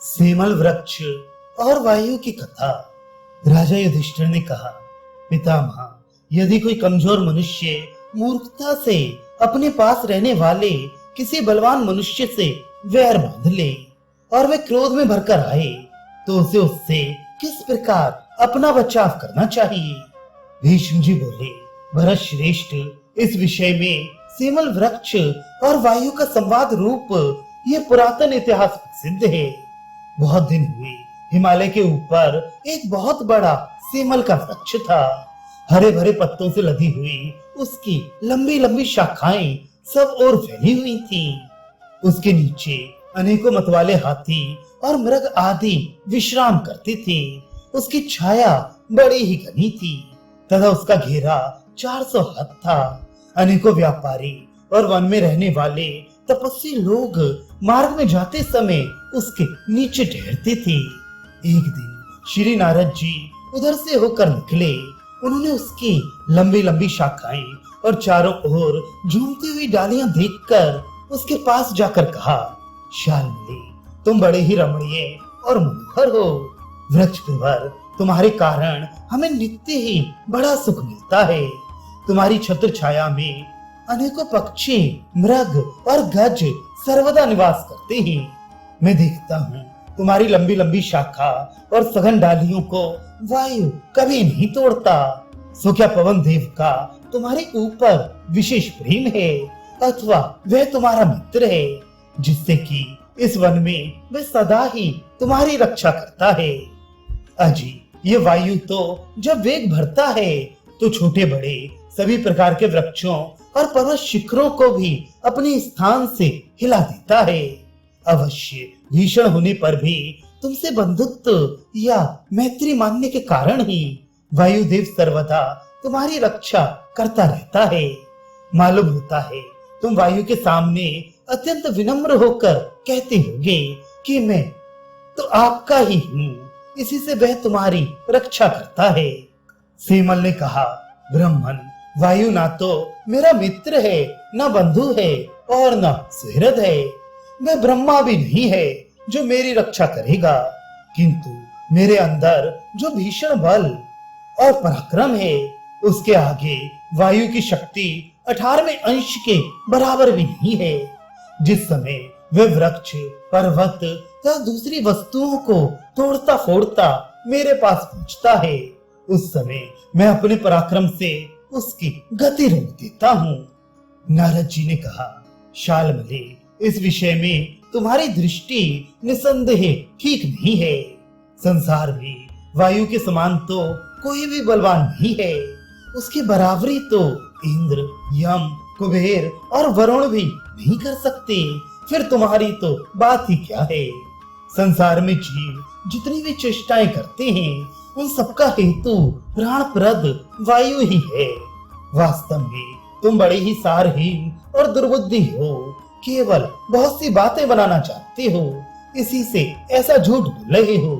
सेमल वृक्ष और वायु की कथा। राजा युधिष्ठिर ने कहा, पितामह, यदि कोई कमजोर मनुष्य मूर्खता से अपने पास रहने वाले किसी बलवान मनुष्य से वैर बांध ले और वे क्रोध में भरकर आए, तो उसे उससे किस प्रकार अपना बचाव करना चाहिए। भीष्म जी बोले, भरत श्रेष्ठ, इस विषय में सेमल वृक्ष और वायु का संवाद रूप ये पुरातन इतिहास प्रसिद्ध है। बहुत दिन हुए हिमालय के ऊपर एक बहुत बड़ा सेमल का वृक्ष था। हरे भरे पत्तों से लदी हुई उसकी लंबी लंबी शाखाएं सब ओर फैली हुई थी। उसके नीचे अनेकों मतवाले हाथी और मृग आदि विश्राम करते थे। उसकी छाया बड़ी ही घनी थी तथा उसका घेरा 400 हाथ था। अनेकों व्यापारी और वन में रहने वाले तपस्वी लोग मार्ग में जाते समय उसके नीचे ठहरते थे। एक दिन श्री नारद जी उधर से होकर निकले। उन्होंने उसकी लंबी लंबी शाखाएं और चारों ओर झूमती हुई डालियां देखकर उसके पास जाकर कहा, शाल्मली, तुम बड़े ही रमणीय और मनोहर हो। वृक्ष प्रवर, तुम्हारे कारण हमें नित्य ही बड़ा सुख मिलता है। तुम्हारी छत्र छाया में अनेकों पक्षी, मृग और गज सर्वदा निवास करते हैं। मैं देखता हूँ तुम्हारी लंबी लंबी शाखा और सघन डालियों को वायु कभी नहीं तोड़ता। सो क्या पवन देव का तुम्हारे ऊपर विशेष प्रेम है अथवा वह तुम्हारा मित्र है, जिससे कि इस वन में वह सदा ही तुम्हारी रक्षा करता है। अजी, ये वायु तो जब वेग भरता है तो छोटे बड़े सभी प्रकार के वृक्षों और पर्वत शिखरों को भी अपने स्थान से हिला देता है। अवश्य भीषण होने पर भी तुमसे बंधुत्व या मैत्री मानने के कारण ही वायुदेव सर्वदा तुम्हारी रक्षा करता रहता है। मालूम होता है तुम वायु के सामने अत्यंत विनम्र होकर कहते होगे कि मैं तो आपका ही हूँ, इसी से वह तुम्हारी रक्षा करता है। सेमल ने कहा, ब्राह्मण, वायु ना तो मेरा मित्र है, न बंधु है और न सुहृद है। वह ब्रह्मा भी नहीं है जो मेरी रक्षा करेगा, किंतु मेरे अंदर जो भीषण बल और पराक्रम है उसके आगे वायु की शक्ति 18वें अंश के बराबर भी नहीं है। जिस समय वह वृक्ष, पर्वत या दूसरी वस्तुओं को तोड़ता फोड़ता मेरे पास पहुंचता है, उस समय मैं अपने पराक्रम से उसकी गति रोक देता हूँ। नारद जी ने कहा, शाल्मली, इस विषय में तुम्हारी दृष्टि निसंदेह ठीक नहीं है। संसार में वायु के समान तो कोई भी बलवान नहीं है। उसकी बराबरी तो इंद्र, यम, कुबेर और वरुण भी नहीं कर सकते। फिर तुम्हारी तो बात ही क्या है। संसार में जीव जितनी भी चेष्टाएं करते हैं उन सबका हेतु प्राणप्रद वायु ही है। वास्तव में तुम बड़े ही सारहीन और दुर्बुद्धि हो, केवल बहुत सी बातें बनाना चाहते हो, इसी से ऐसा झूठ बोल रहे हो।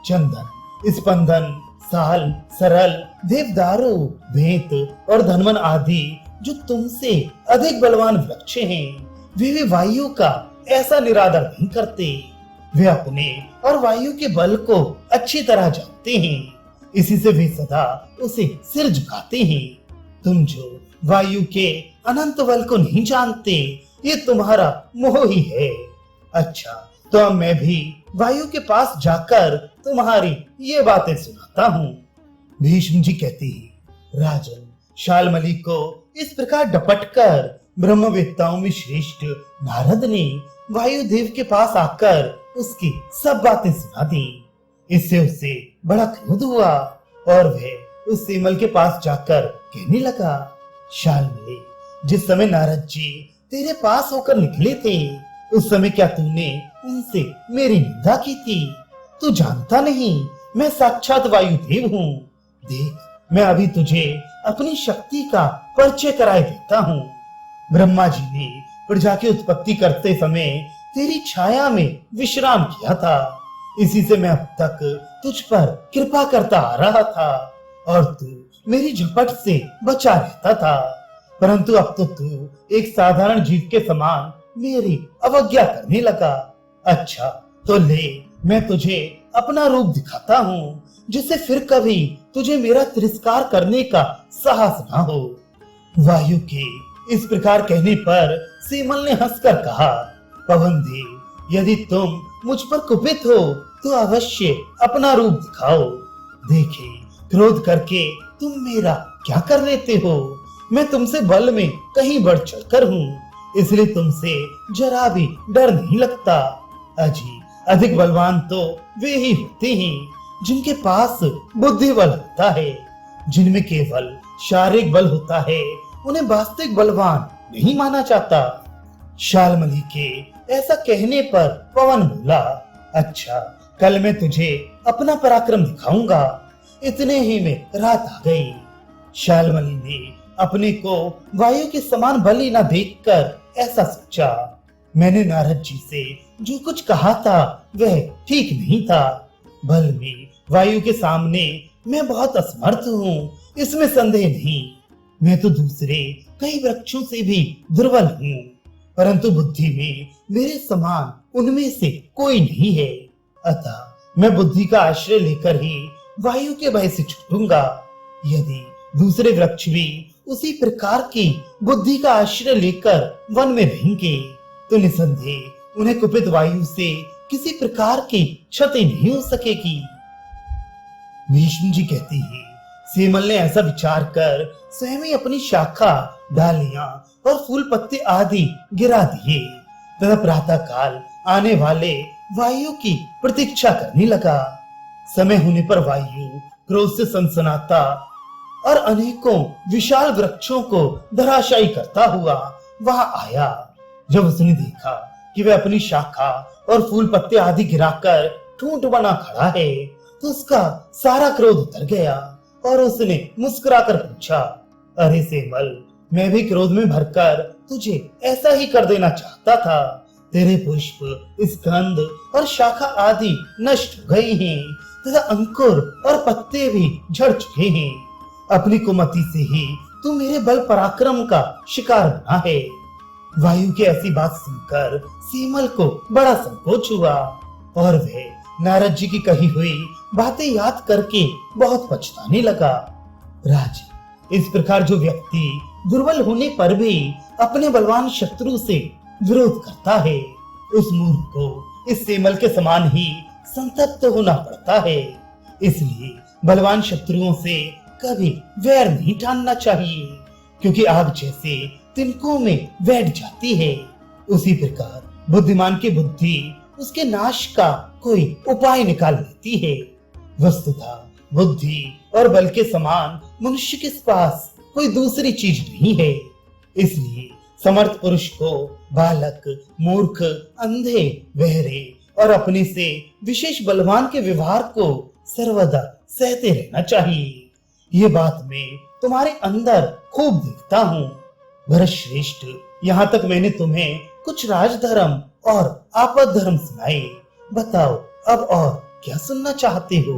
चंदन, स्पंदन, साल, सरल, देवदारू, भेंत और धनवन आदि जो तुमसे अधिक बलवान वृक्ष हैं, वे भी वायु का ऐसा निरादर नहीं करते। वे अपने और वायु के बल को अच्छी तरह जानते हैं, इसी से वे सदा उसे सिर झुकाते हैं। तुम जो वायु के अनंत बल को नहीं जानते, ये तुम्हारा मोह ही है। अच्छा, तो अब मैं भी वायु के पास जाकर तुम्हारी ये बातें सुनाता हूँ। भीष्म जी कहते हैं, राजन, शाल्मली को इस प्रकार डपटकर ब्रह्मवेत्ताओं में श्रेष्ठ नारद ने वायुदेव के पास आकर उसकी सब बातें सुना दी। इससे उसे बड़ा क्रोध हुआ और वह उस सेमल के पास जाकर कहने लगा, शाल्मली, जिस समय नारद जी तेरे पास होकर निकले थे उस समय क्या तूने उनसे मेरी निंदा की थी? तू जानता नहीं मैं साक्षात वायुदेव हूँ। देख, मैं अभी तुझे अपनी शक्ति का परिचय कराए देता हूँ। ब्रह्मा जी ने प्रजा की उत्पत्ति करते समय तेरी छाया में विश्राम किया था, इसी से मैं अब तक तुझ पर कृपा करता आ रहा था और तू मेरी झपट से बचा रहता था। परंतु अब तो तू एक साधारण जीव के समान मेरी अवज्ञा करने लगा। अच्छा, तो ले, मैं तुझे अपना रूप दिखाता हूँ, जिससे फिर कभी तुझे मेरा तिरस्कार करने का साहस ना हो। वायु के इस प्रकार कहने पर सेमल ने हंसकर कहा, पवन देव, यदि तुम मुझ पर कुपित हो तो अवश्य अपना रूप दिखाओ। देखे, क्रोध करके तुम मेरा क्या कर लेते हो। मैं तुमसे बल में कहीं बढ़ चढ़कर हूँ, इसलिए तुमसे जरा भी डर नहीं लगता। अजी, अधिक बलवान तो वे ही होते हैं जिनके पास बुद्धि बल होता है। जिनमें केवल शारीरिक बल होता है, उन्हें वास्तविक बलवान नहीं माना जाता। शाल्मली के ऐसा कहने पर पवन बोला, अच्छा, कल मैं तुझे अपना पराक्रम दिखाऊंगा। इतने ही में रात आ गई। शाल्मली ने अपने को वायु के समान बली न देखकर ऐसा सोचा, मैंने नारद जी से जो कुछ कहा था वह ठीक नहीं था। बल में वायु के सामने मैं बहुत असमर्थ हूँ, इसमें संदेह नहीं। मैं तो दूसरे कई वृक्षों से भी दुर्बल हूँ, परंतु बुद्धि में मेरे समान उनमें से कोई नहीं है। अतः मैं बुद्धि का आश्रय लेकर ही वायु के भय से छूटूंगा। यदि दूसरे वृक्ष भी उसी प्रकार की बुद्धि का आश्रय लेकर वन में रहेंगे तो निसंदेह उन्हें कुपित वायु से किसी प्रकार की क्षति नहीं हो सकेगी। भीष्म जी कहते हैं, सेमल ने ऐसा विचार कर स्वयं ही अपनी शाखा, डालियां और फूल पत्ते आदि गिरा दिए तथा प्रातः काल आने वाले वायु की प्रतीक्षा करने लगा। समय होने पर वायु क्रोध से सनसनाता और अनेकों विशाल वृक्षों को धराशायी करता हुआ वहां आया। जब उसने देखा कि वह अपनी शाखा और फूल पत्ते आदि गिराकर ठूंठ बना खड़ा है तो उसका सारा क्रोध उतर गया और उसने मुस्कुराकर पूछा, अरे सेमल, मैं भी क्रोध में भरकर तुझे ऐसा ही कर देना चाहता था। तेरे पुष्प, स्कंद और शाखा आदि नष्ट हो गए हैं तथा अंकुर और पत्ते भी झड़ चुके हैं। अपनी कुमति से ही तू मेरे बल पराक्रम का शिकार बना है। वायु की ऐसी बात सुनकर सेमल को बड़ा संकोच हुआ और वह नारद जी की कही हुई बातें याद करके बहुत पछताने लगा। राज, इस प्रकार जो व्यक्ति दुर्बल होने पर भी अपने बलवान शत्रु से विरोध करता है, उस मूर्ख को इस सेमल के समान ही संतप्त होना पड़ता है। इसलिए बलवान शत्रुओं से कभी वैर नहीं ठानना चाहिए, क्योंकि आग जैसे तिनकों में बैठ जाती है, उसी प्रकार बुद्धिमान की बुद्धि उसके नाश का कोई उपाय निकाल लेती है। वस्तुतः बुद्धि और बल के समान मनुष्य के पास कोई दूसरी चीज नहीं है। इसलिए समर्थ पुरुष को बालक, मूर्ख, अंधे, बहरे और अपने से विशेष बलवान के व्यवहार को सर्वदा सहते रहना चाहिए। ये बात मैं तुम्हारे अंदर खूब देखता हूँ। भरतश्रेष्ठ, यहाँ तक मैंने तुम्हें कुछ राजधर्म और आपद धर्म सुनाए। बताओ अब और क्या सुनना चाहते हो।